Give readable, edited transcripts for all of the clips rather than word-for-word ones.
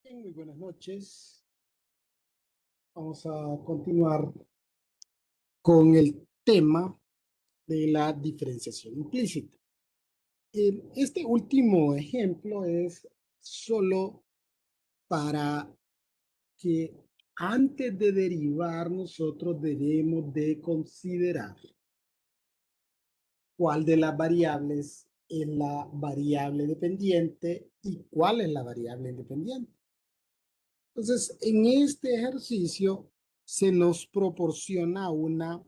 Bien, muy buenas noches. Vamos a continuar con el tema de la diferenciación implícita. Este último ejemplo es solo para que antes de derivar nosotros debemos de considerar cuál de las variables es la variable dependiente y cuál es la variable independiente. Entonces, en este ejercicio se nos proporciona una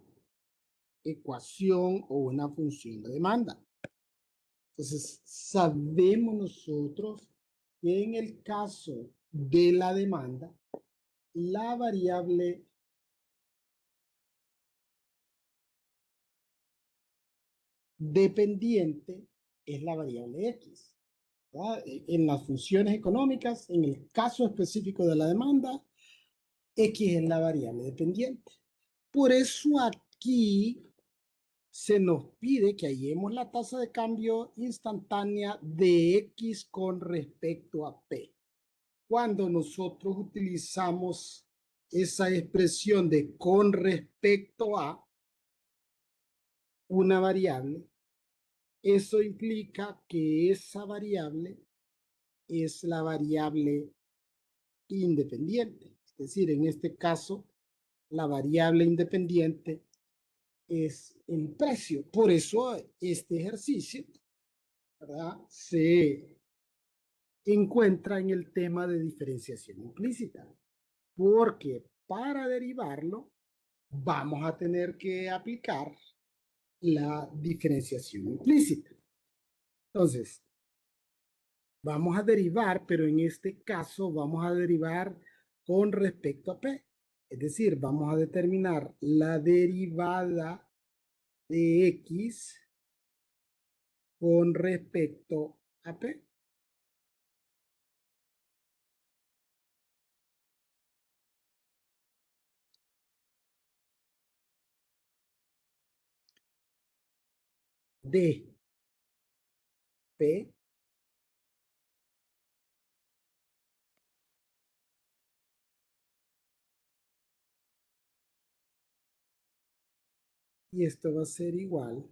ecuación o una función de demanda. Entonces, sabemos nosotros que en el caso de la demanda, la variable dependiente es la variable X. ¿Verdad? En las funciones económicas, en el caso específico de la demanda, X es la variable dependiente. Por eso aquí se nos pide que hallemos la tasa de cambio instantánea de X con respecto a P. Cuando nosotros utilizamos esa expresión de con respecto a una variable, eso implica que esa variable es la variable independiente. Es decir, en este caso, la variable independiente es el precio. Por eso este ejercicio, ¿verdad?, se encuentra en el tema de diferenciación implícita, porque para derivarlo vamos a tener que aplicar la diferenciación implícita. Entonces, vamos a derivar, pero en este caso vamos a derivar con respecto a P. Es decir, vamos a determinar la derivada de X con respecto a P. De P y esto va a ser igual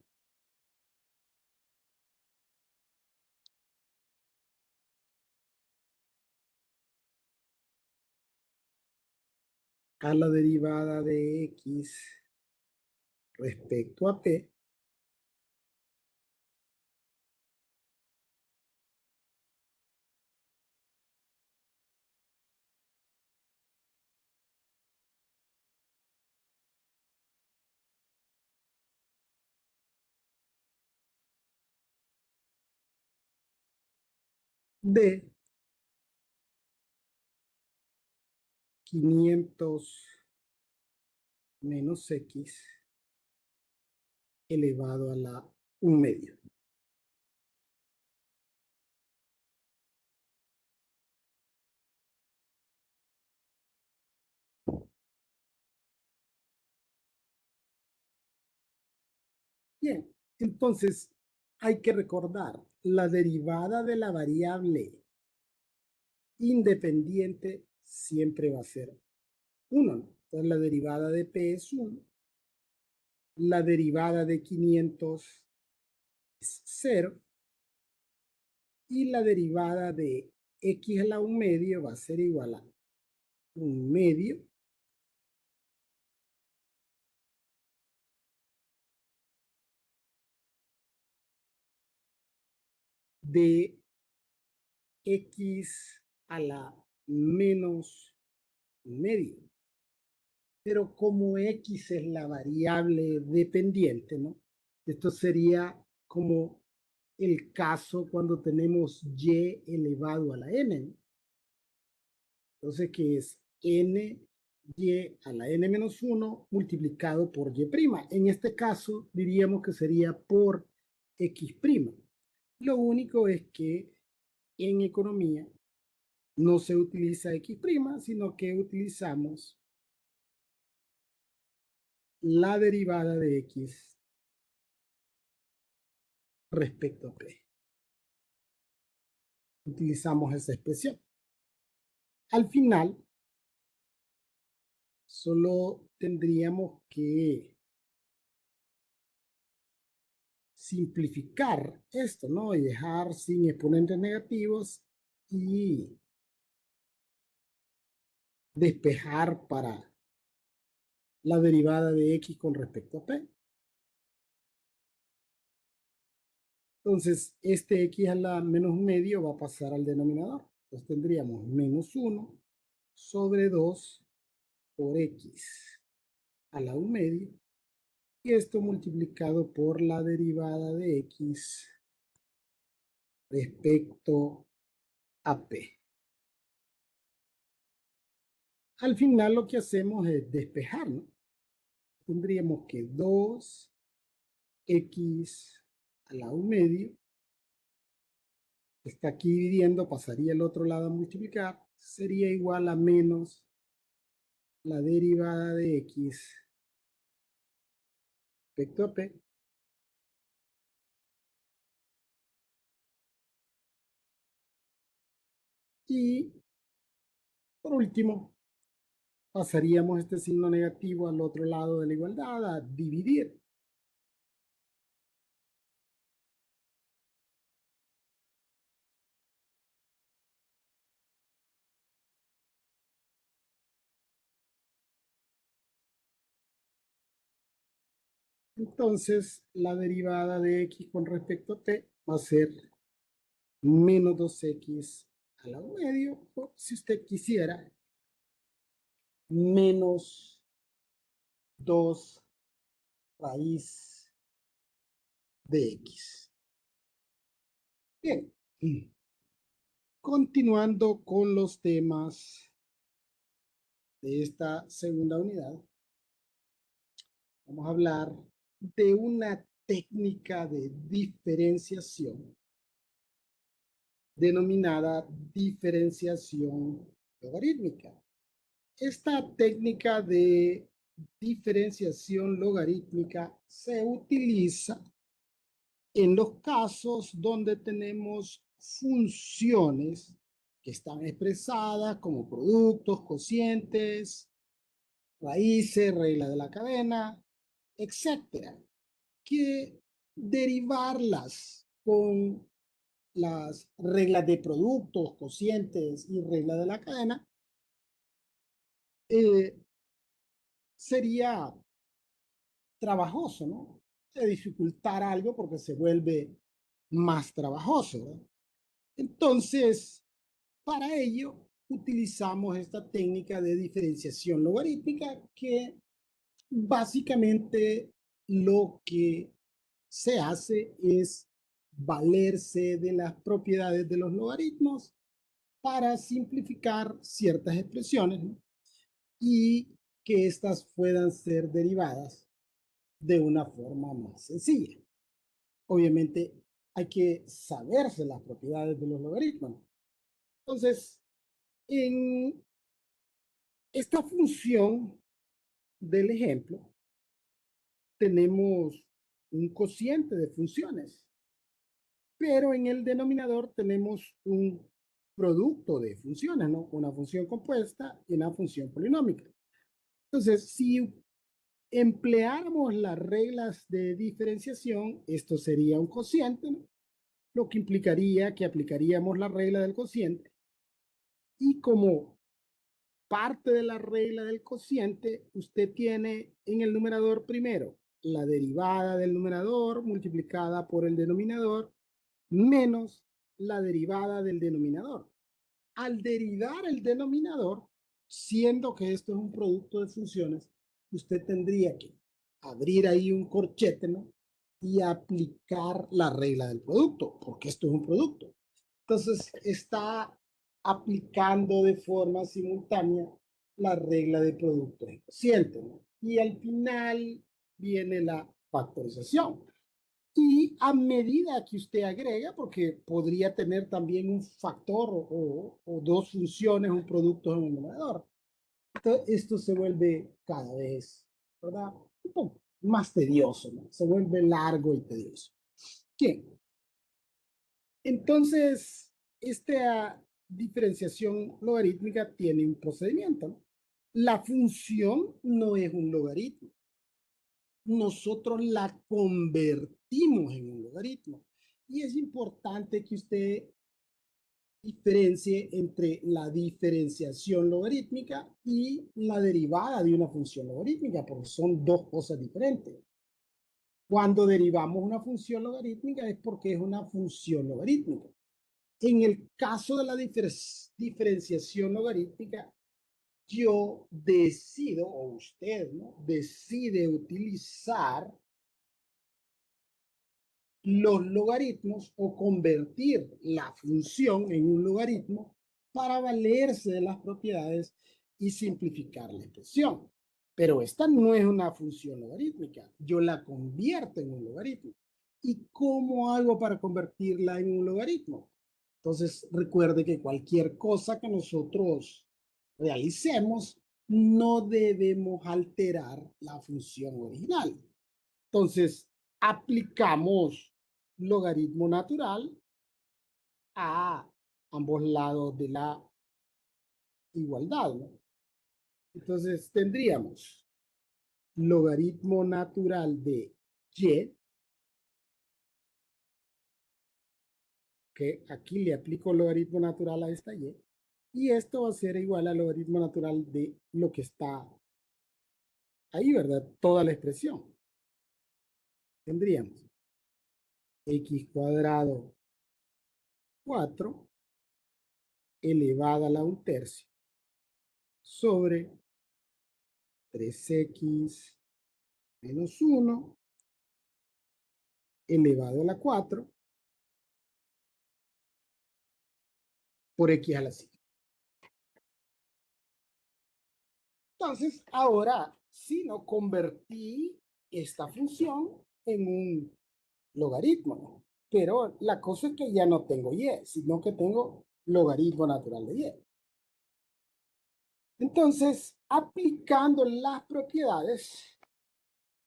a la derivada de X respecto a P de 500 menos X elevado a la 1/2. Bien, entonces hay que recordar, la derivada de la variable independiente siempre va a ser 1, ¿no? Entonces la derivada de P es 1, la derivada de 500 es 0 y la derivada de X a la 1/2 va a ser igual a 1/2 de X a la menos 1/2. Pero como X es la variable dependiente, ¿no? Esto sería como el caso cuando tenemos Y elevado a la N, ¿no? Entonces, que es N Y a la N menos 1 multiplicado por Y'. En este caso, diríamos que sería por X'. Lo único es que en economía no se utiliza X', sino que utilizamos la derivada de X respecto a P. Utilizamos esa expresión. Al final, solo tendríamos que simplificar esto, ¿no? Y dejar sin exponentes negativos y despejar para la derivada de x con respecto a p. Entonces, este x a la menos medio va a pasar al denominador. Entonces tendríamos menos 1 sobre 2 por x a la 1 medio. Y esto multiplicado por la derivada de x respecto a p. Al final lo que hacemos es despejar, ¿no? Tendríamos que 2x a la 1 medio está aquí dividiendo, pasaría al otro lado a multiplicar, sería igual a menos la derivada de x respecto a p. Y por último, pasaríamos este signo negativo al otro lado de la igualdad a dividir. Entonces, la derivada de x con respecto a t va a ser menos 2x a la 1 medio, o si usted quisiera, menos 2 raíz de x. Bien, continuando con los temas de esta segunda unidad, vamos a hablar de una técnica de diferenciación denominada diferenciación logarítmica. Esta técnica de diferenciación logarítmica se utiliza en los casos donde tenemos funciones que están expresadas como productos, cocientes, raíces, regla de la cadena, etcétera, que derivarlas con las reglas de productos, cocientes y regla de la cadena eh, sería trabajoso, ¿no? De dificultar algo porque se vuelve más trabajoso, ¿no? Entonces, para ello, utilizamos esta técnica de diferenciación logarítmica que básicamente lo que se hace es valerse de las propiedades de los logaritmos para simplificar ciertas expresiones, ¿no? Y que éstas puedan ser derivadas de una forma más sencilla. Obviamente hay que saberse las propiedades de los logaritmos. Entonces, en esta función del ejemplo, tenemos un cociente de funciones, pero en el denominador tenemos un producto de funciones, ¿no? Una función compuesta y una función polinómica. Entonces, si empleáramos las reglas de diferenciación, esto sería un cociente, ¿no? Lo que implicaría que aplicaríamos la regla del cociente y como parte de la regla del cociente, usted tiene en el numerador primero la derivada del numerador multiplicada por el denominador menos la derivada del denominador. Al derivar el denominador, siendo que esto es un producto de funciones, usted tendría que abrir ahí un corchete, ¿no? Y aplicar la regla del producto, porque esto es un producto. Entonces, está aplicando de forma simultánea la regla de producto y cociente, ¿no? Y al final viene la factorización. Y a medida que usted agrega, porque podría tener también un factor o dos funciones, un producto en un numerador, esto se vuelve cada vez, ¿verdad? Un poco más tedioso, ¿no? Se vuelve largo y tedioso. Bien, entonces, esta diferenciación logarítmica tiene un procedimiento, ¿no? La función no es un logaritmo. Nosotros la convertimos en un logaritmo. Y es importante que usted diferencie entre la diferenciación logarítmica y la derivada de una función logarítmica, porque son dos cosas diferentes. Cuando derivamos una función logarítmica es porque es una función logarítmica. En el caso de la diferenciación logarítmica, yo decido, o usted, ¿no?, decide utilizar los logaritmos o convertir la función en un logaritmo para valerse de las propiedades y simplificar la expresión. Pero esta no es una función logarítmica. Yo la convierto en un logaritmo. ¿Y cómo hago para convertirla en un logaritmo? Entonces, recuerde que cualquier cosa que nosotros realicemos, no debemos alterar la función original. Entonces, aplicamos logaritmo natural a ambos lados de la igualdad, ¿no? Entonces, tendríamos logaritmo natural de y, que aquí le aplico logaritmo natural a esta y esto va a ser igual al logaritmo natural de lo que está ahí, ¿verdad? Toda la expresión. Tendríamos x cuadrado 4 elevado a la 1/3 sobre 3x menos 1 elevado a la 4 por x a la 5. Entonces, ahora sí, no convertí esta función en un logaritmo, ¿no? Pero la cosa es que ya no tengo y, sino que tengo logaritmo natural de y. Entonces, aplicando las propiedades,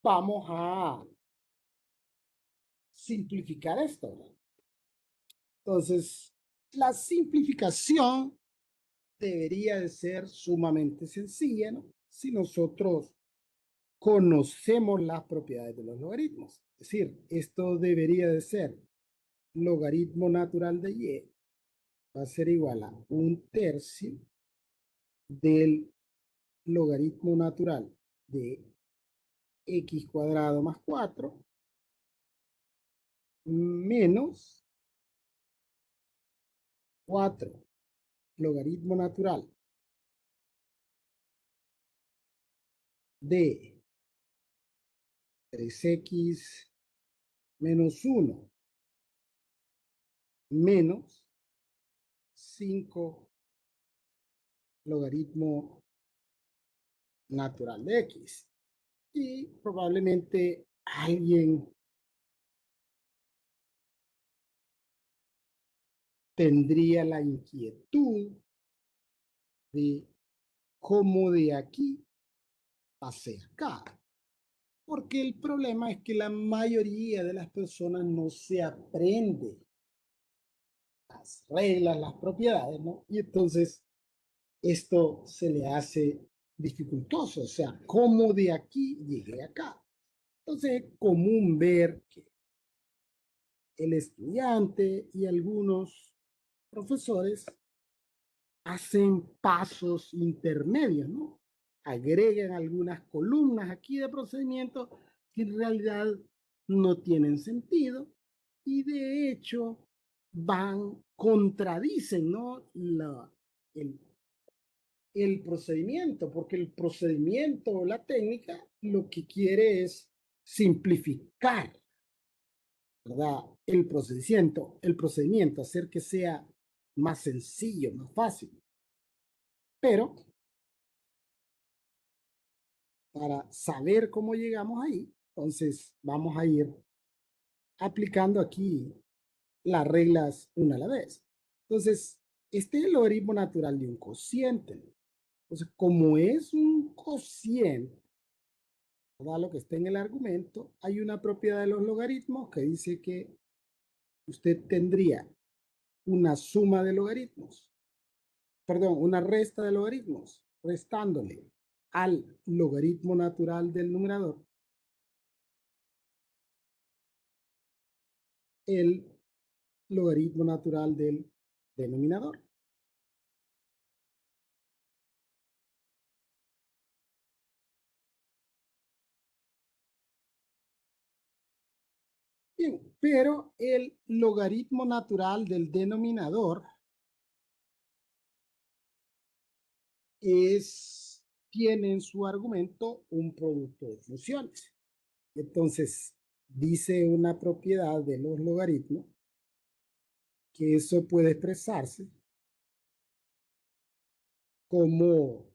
vamos a simplificar esto, ¿no? Entonces, la simplificación debería de ser sumamente sencilla, ¿no? Si nosotros conocemos las propiedades de los logaritmos. Es decir, esto debería de ser logaritmo natural de y va a ser igual a 1/3 del logaritmo natural de x cuadrado más 4 menos 4 logaritmo natural de 3x menos 1 menos 5 logaritmo natural de x. Y probablemente alguien tendría la inquietud de cómo de aquí hacia acá. Porque el problema es que la mayoría de las personas no se aprende las reglas, las propiedades, ¿no? Y entonces esto se le hace dificultoso, o sea, cómo de aquí llegué acá. Entonces es común ver que el estudiante y algunos profesores hacen pasos intermedios, ¿no? Agregan algunas columnas aquí de procedimiento que en realidad no tienen sentido y de hecho contradicen, ¿no? El procedimiento, porque el procedimiento o la técnica lo que quiere es simplificar, ¿verdad? El procedimiento, hacer que sea más sencillo, más fácil. Pero para saber cómo llegamos ahí, entonces vamos a ir aplicando aquí las reglas una a la vez. Entonces, este es el logaritmo natural de un cociente. Entonces, como es un cociente, ¿verdad? Lo que está en el argumento, hay una propiedad de los logaritmos que dice que usted tendría una suma de logaritmos perdón, una resta de logaritmos, restándole al logaritmo natural del numerador el logaritmo natural del denominador. Bien, pero el logaritmo natural del denominador tiene en su argumento un producto de funciones. Entonces, dice una propiedad de los logaritmos que eso puede expresarse como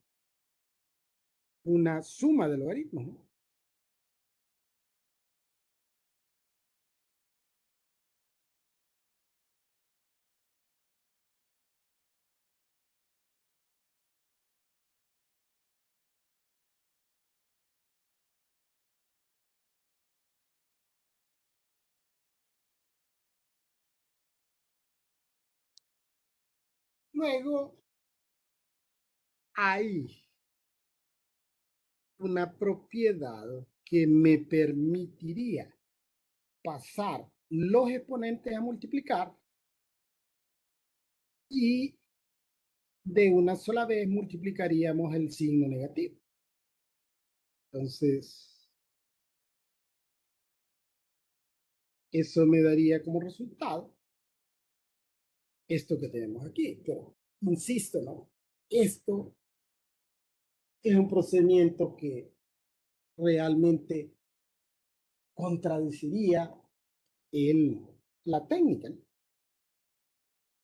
una suma de logaritmos, ¿no? Luego hay una propiedad que me permitiría pasar los exponentes a multiplicar y de una sola vez multiplicaríamos el signo negativo. Entonces, eso me daría como resultado esto que tenemos aquí. Pero, insisto, ¿no? Esto es un procedimiento que realmente contradeciría la técnica, ¿no?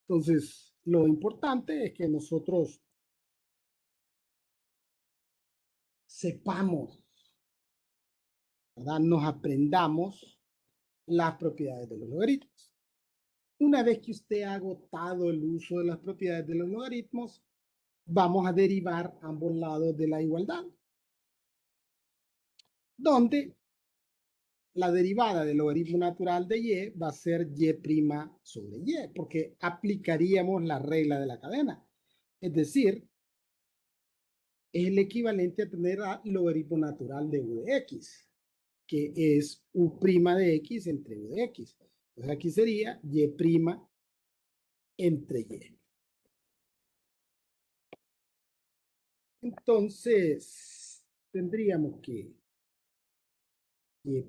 Entonces, lo importante es que nosotros sepamos, ¿verdad? Nos aprendamos las propiedades de los logaritmos. Una vez que usted ha agotado el uso de las propiedades de los logaritmos, vamos a derivar ambos lados de la igualdad, donde la derivada del logaritmo natural de y va a ser y' sobre y, porque aplicaríamos la regla de la cadena. Es decir, es el equivalente a tener a logaritmo natural de u de x, que es u' de x entre u de x. Entonces aquí sería y' entre y. Entonces, tendríamos que y'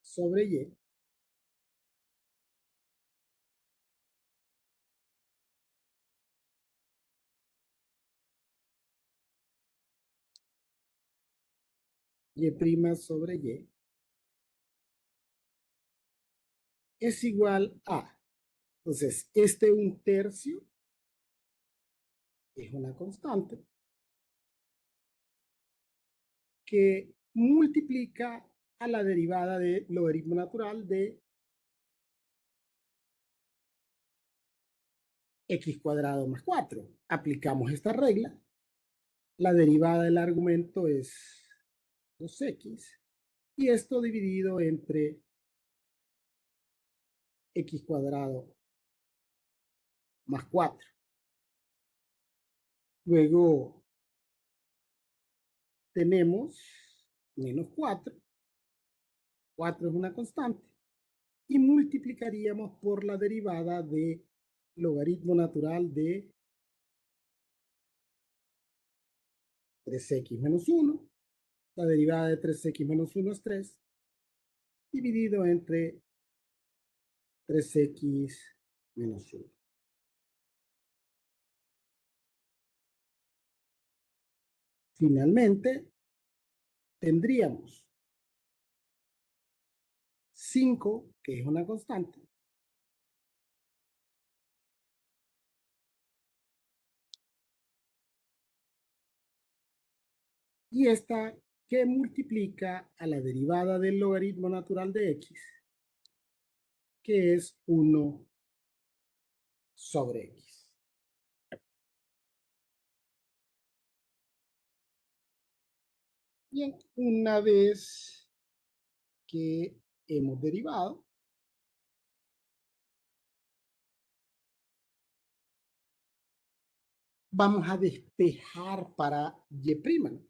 sobre y y' sobre y es igual a, entonces, este 1/3 es una constante que multiplica a la derivada de logaritmo natural de x cuadrado más 4. Aplicamos esta regla. La derivada del argumento es 2x y esto dividido entre x cuadrado más 4. Luego tenemos menos 4. 4 es una constante. Y multiplicaríamos por la derivada de logaritmo natural de 3x menos 1. La derivada de 3x menos 1 es 3. Dividido entre 3x menos 1. Finalmente, tendríamos 5, que es una constante, y esta que multiplica a la derivada del logaritmo natural de x, que es 1 sobre x. Bien, una vez que hemos derivado, vamos a despejar para y', ¿no?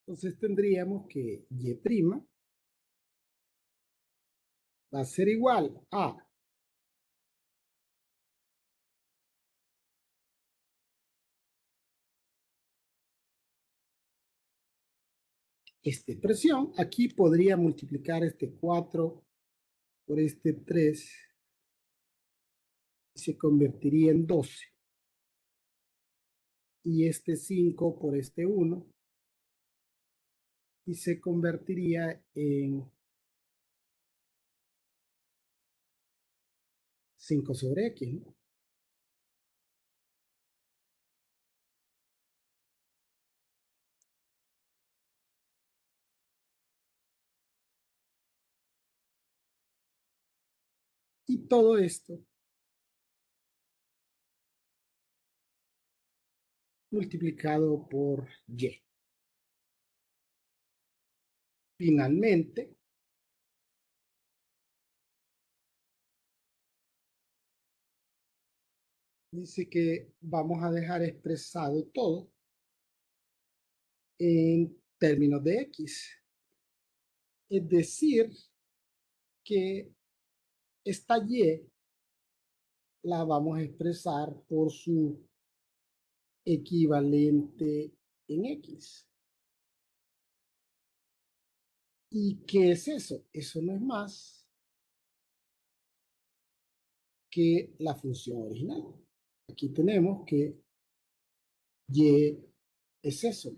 Entonces tendríamos que y' va a ser igual a esta expresión. Aquí podría multiplicar este 4 por este 3 y se convertiría en 12. Y este 5 por este 1 y se convertiría en 5 sobre x, ¿no? Y todo esto multiplicado por y. Finalmente, dice que vamos a dejar expresado todo en términos de x. Es decir, que esta y la vamos a expresar por su equivalente en x. ¿Y qué es eso? Eso no es más que la función original. Aquí tenemos que y es eso.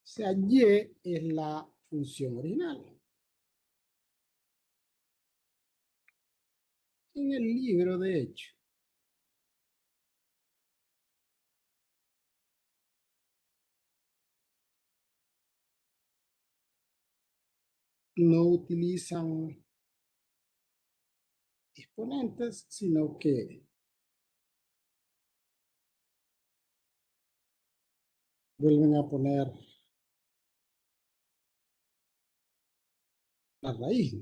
O sea, y es la función original. En el libro, de hecho, no utilizan exponentes, sino que vuelven a poner la raíz.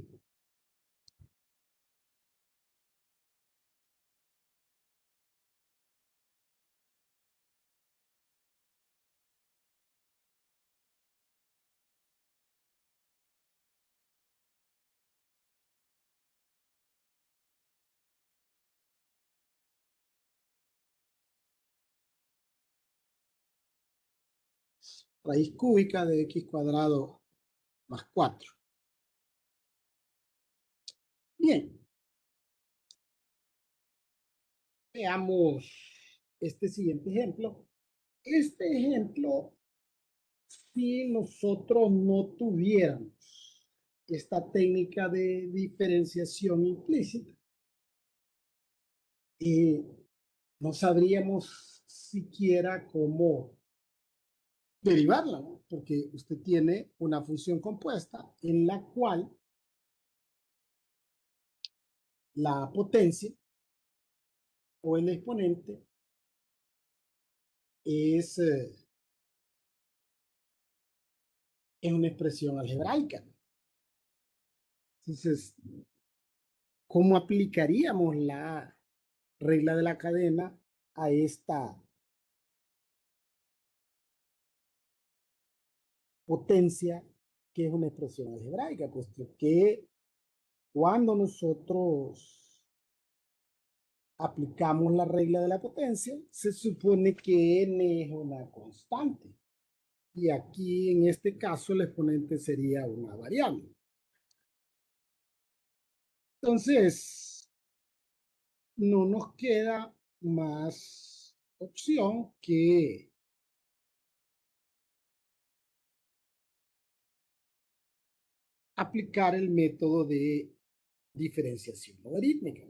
Raíz cúbica de x cuadrado más 4. Bien, veamos este siguiente ejemplo. Este ejemplo, si nosotros no tuviéramos esta técnica de diferenciación implícita, no sabríamos siquiera cómo derivarla, ¿no? Porque usted tiene una función compuesta en la cual la potencia o el exponente es una expresión algebraica. Entonces, ¿cómo aplicaríamos la regla de la cadena a esta potencia que es una expresión algebraica? Puesto que cuando nosotros aplicamos la regla de la potencia, se supone que n es una constante. Y aquí, en este caso, el exponente sería una variable. Entonces, no nos queda más opción que aplicar el método de diferenciación logarítmica.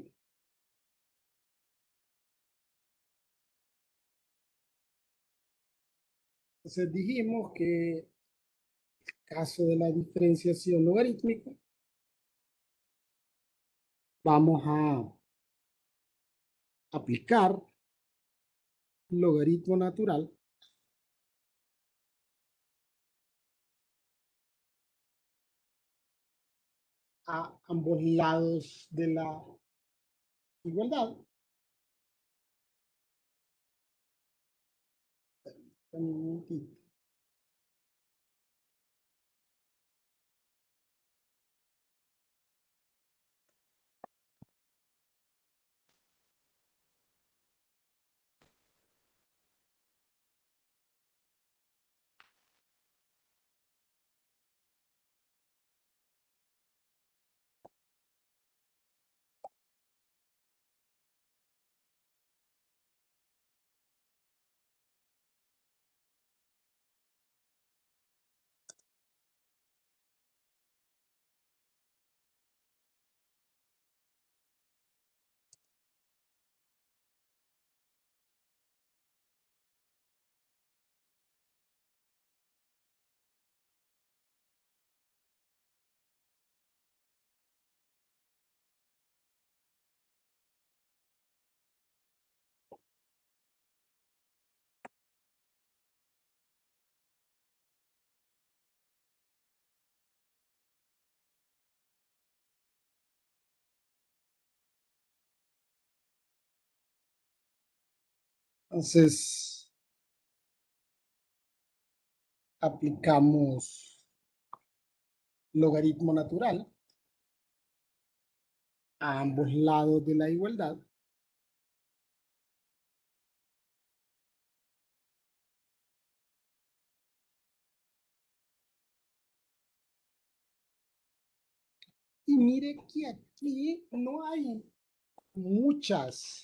Entonces dijimos que en caso de la diferenciación logarítmica, vamos a aplicar logaritmo natural a ambos lados de la igualdad. Un momentito. Entonces, aplicamos logaritmo natural a ambos lados de la igualdad. Y mire que aquí no hay muchas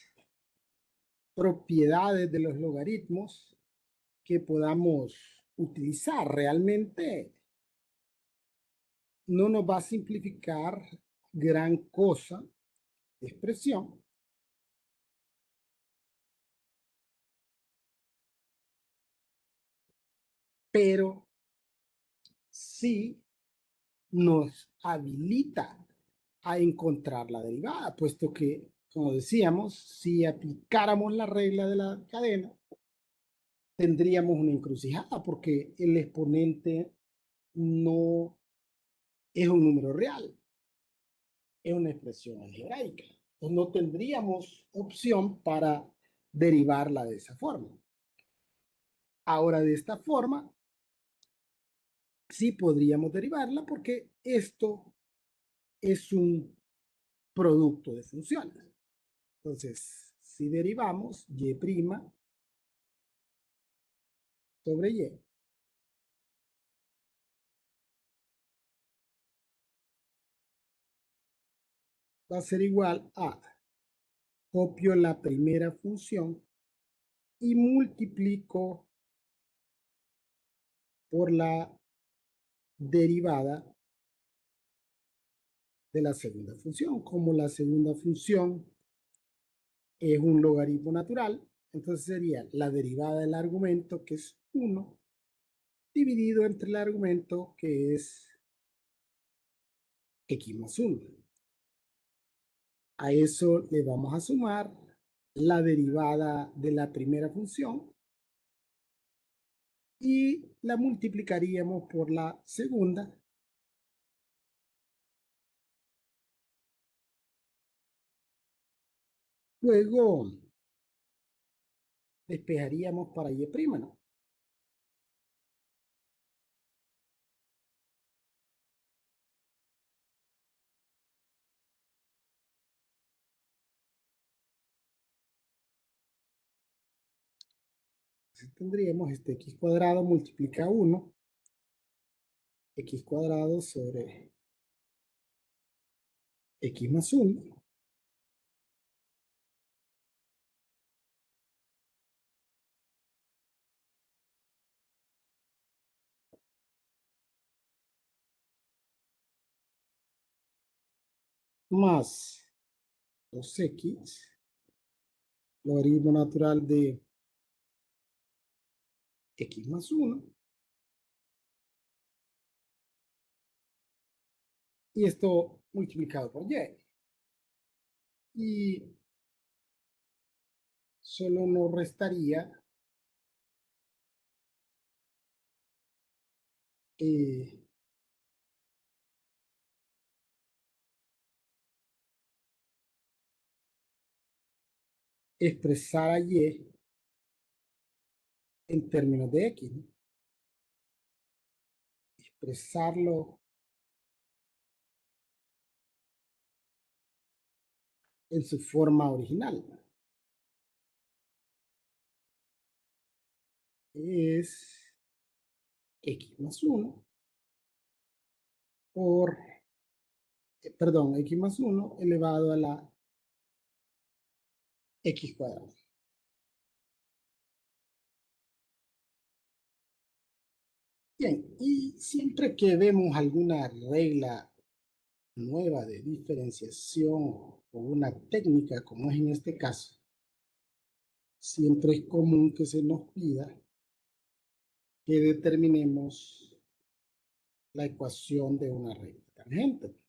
propiedades de los logaritmos que podamos utilizar. Realmente no nos va a simplificar gran cosa de expresión, pero sí nos habilita a encontrar la derivada, puesto que, como decíamos, si aplicáramos la regla de la cadena, tendríamos una encrucijada, porque el exponente no es un número real, es una expresión algebraica. Entonces no tendríamos opción para derivarla de esa forma. Ahora, de esta forma, sí podríamos derivarla porque esto es un producto de funciones. Entonces, si derivamos y' sobre y, va a ser igual a, copio la primera función y multiplico por la derivada de la segunda función. Como la segunda función es un logaritmo natural, entonces sería la derivada del argumento, que es 1, dividido entre el argumento, que es x más 1. A eso le vamos a sumar la derivada de la primera función y la multiplicaríamos por la segunda. Luego despejaríamos para y', ¿no? Entonces tendríamos este x cuadrado multiplica 1, x cuadrado sobre x más 1 más 2x, logaritmo natural de x más 1, y esto multiplicado por y. Y solo nos restaría eh, expresar a y en términos de x, ¿no? Expresarlo en su forma original. Es x más 1 por, perdón, x más 1 elevado a la x cuadrada. Bien, y siempre que vemos alguna regla nueva de diferenciación o una técnica, como es en este caso, siempre es común que se nos pida que determinemos la ecuación de una regla tangente.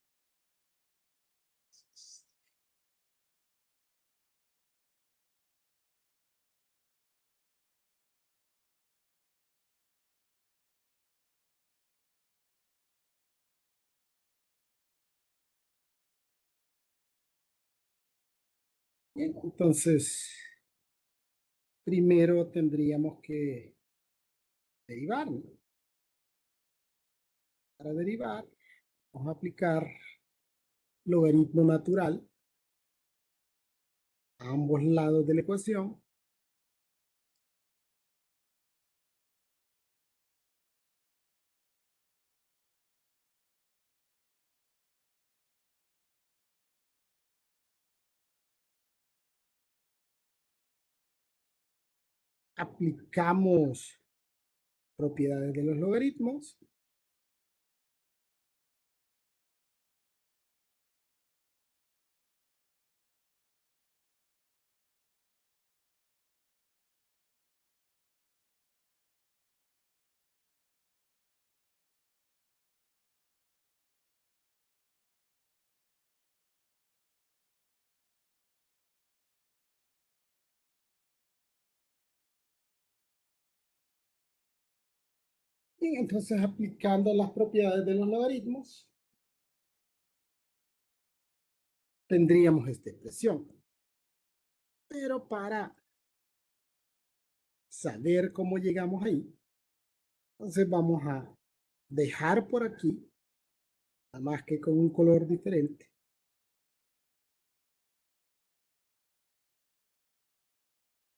Bien, entonces, primero tendríamos que derivar, ¿no? Para derivar, vamos a aplicar logaritmo natural a ambos lados de la ecuación. Aplicamos propiedades de los logaritmos. Y entonces, aplicando las propiedades de los logaritmos, tendríamos esta expresión. Pero para saber cómo llegamos ahí, entonces vamos a dejar por aquí, nada más que con un color diferente,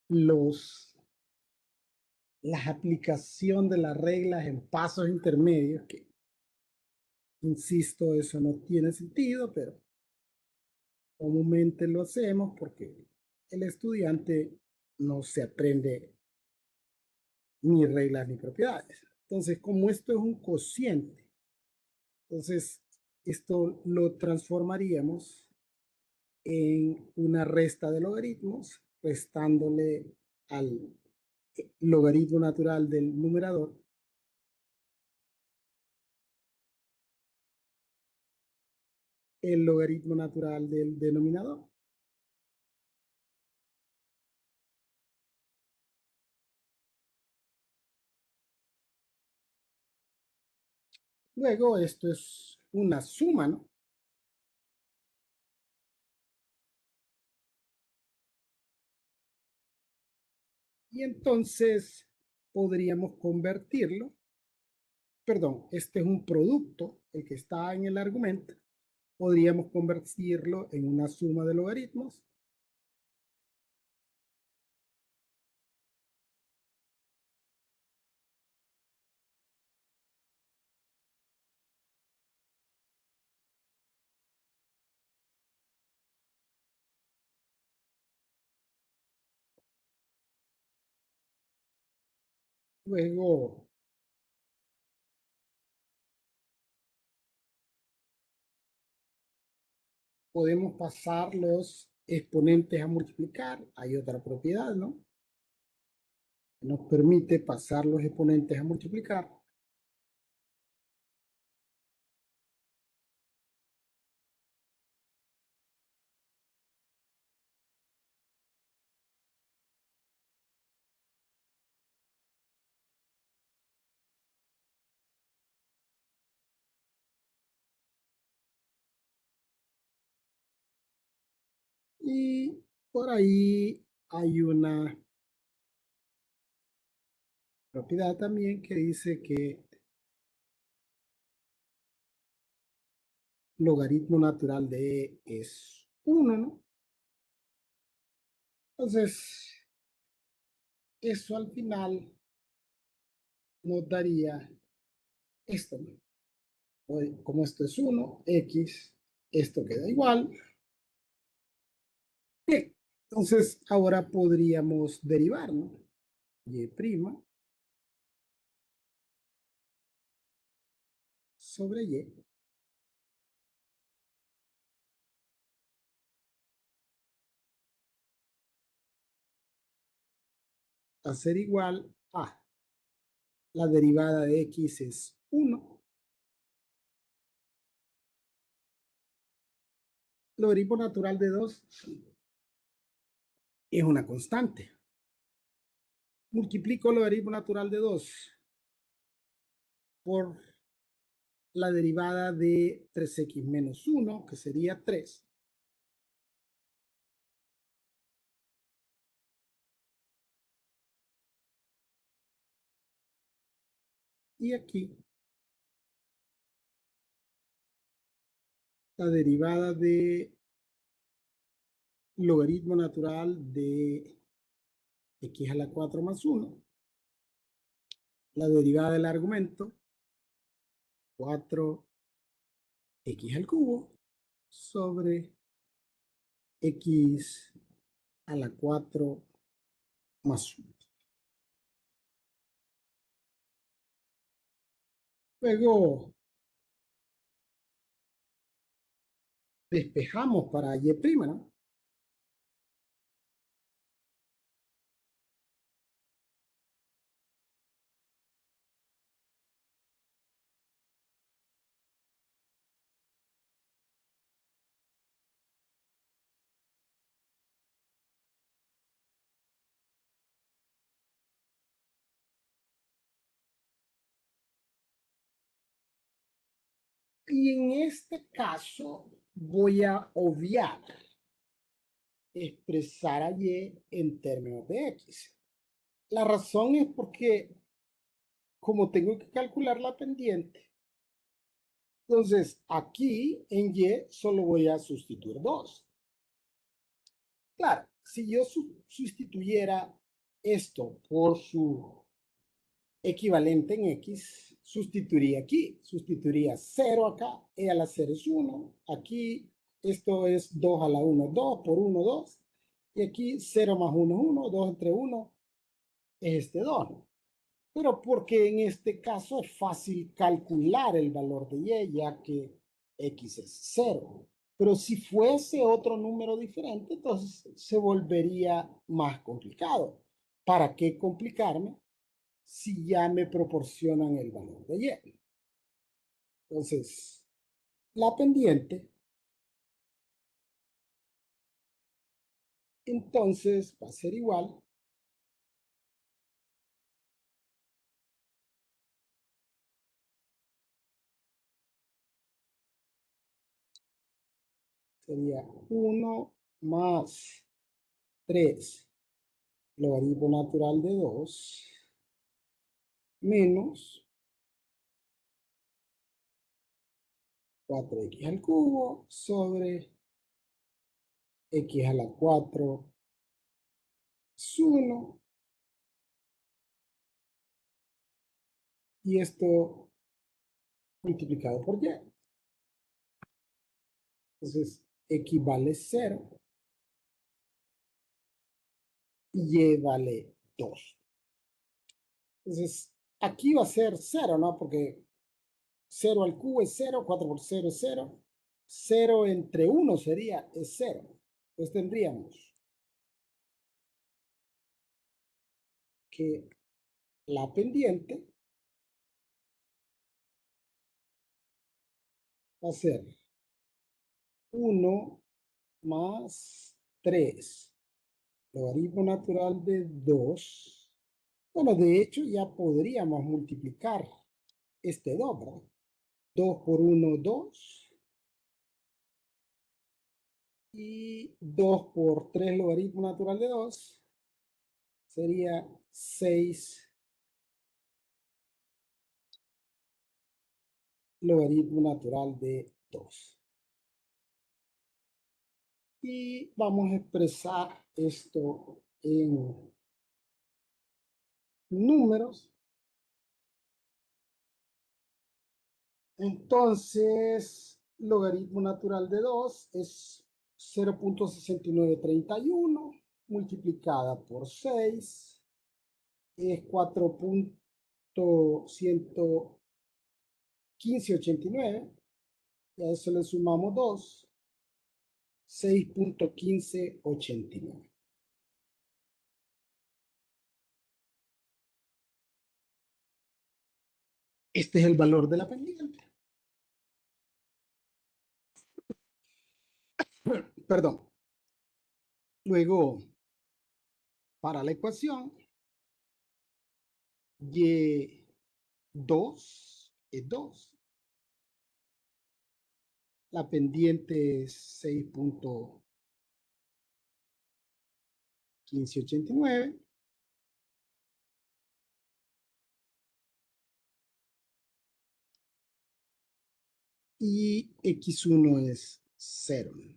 las aplicación de las reglas en pasos intermedios, que insisto, eso no tiene sentido, pero comúnmente lo hacemos porque el estudiante no se aprende ni reglas ni propiedades. Entonces, como esto es un cociente, entonces esto lo transformaríamos en una resta de logaritmos, restándole al logaritmo natural del numerador el logaritmo natural del denominador. Luego, esto es una suma, ¿no? Y entonces podríamos convertirlo, perdón, este es un producto, el que está en el argumento, podríamos convertirlo en una suma de logaritmos. Luego podemos pasar los exponentes a multiplicar. Hay otra propiedad, ¿no? Nos permite pasar los exponentes a multiplicar. Y por ahí hay una propiedad también que dice que logaritmo natural de e es 1, ¿no? Entonces, eso al final nos daría esto, ¿no? Como esto es 1, x, esto queda igual. Bien, entonces ahora podríamos derivar, ¿no? Y' sobre y a ser igual a la derivada de x es 1. Logaritmo natural de 2 es una constante. Multiplico el logaritmo natural de 2 por la derivada de 3x menos 1, que sería 3. Y aquí la derivada de logaritmo natural de x a la 4 más 1, la derivada del argumento, 4x al cubo, sobre x a la 4 más 1. Luego despejamos para y', ¿no? Y en este caso voy a obviar expresar a y en términos de x. La razón es porque como tengo que calcular la pendiente, entonces aquí en y solo voy a sustituir 2. Claro, si yo sustituyera esto por su equivalente en x, sustituiría aquí, sustituiría 0 acá, e a la 0 es 1, aquí esto es 2 a la 1 es 2, por 1 2, y aquí 0 más 1 es 1, 2 entre 1 es este 2. Pero porque en este caso es fácil calcular el valor de y, ya que x es 0. Pero si fuese otro número diferente, entonces se volvería más complicado. ¿Para qué complicarme si ya me proporcionan el valor de y? Entonces, la pendiente, entonces va a ser igual, sería 1 más 3 logaritmo natural de 2 menos 4x al cubo sobre x a la 4 es 1. Y esto multiplicado por y. Entonces, x vale 0 y vale 2. Entonces, aquí va a ser 0, ¿no? Porque 0 al cubo es 0, 4 por 0 es 0. 0 entre 1 sería, es 0. Entonces tendríamos que la pendiente va a ser 1 más 3, logaritmo natural de 2. Bueno, de hecho ya podríamos multiplicar este 2, ¿verdad? 2 por 1, 2. Y 2 por 3 logaritmo natural de 2 sería 6 logaritmo natural de 2. Y vamos a expresar esto en números. Entonces, logaritmo natural de 2 es 0.6931 multiplicada por 6 es 4.11589. Y a eso le sumamos 2, 6.1589. Este es el valor de la pendiente. Perdón. Luego, para la ecuación, y2 es 2. La pendiente es 6.1589. Y x1 es 0.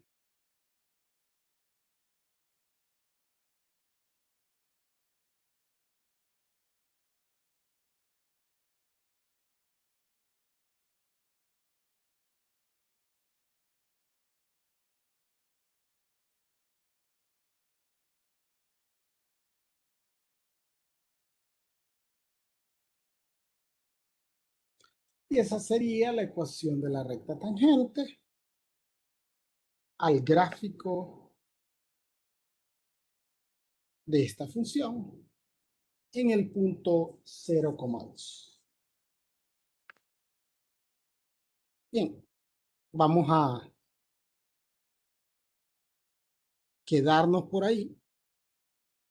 Y esa sería la ecuación de la recta tangente al gráfico de esta función en el punto 0,2. Bien, vamos a quedarnos por ahí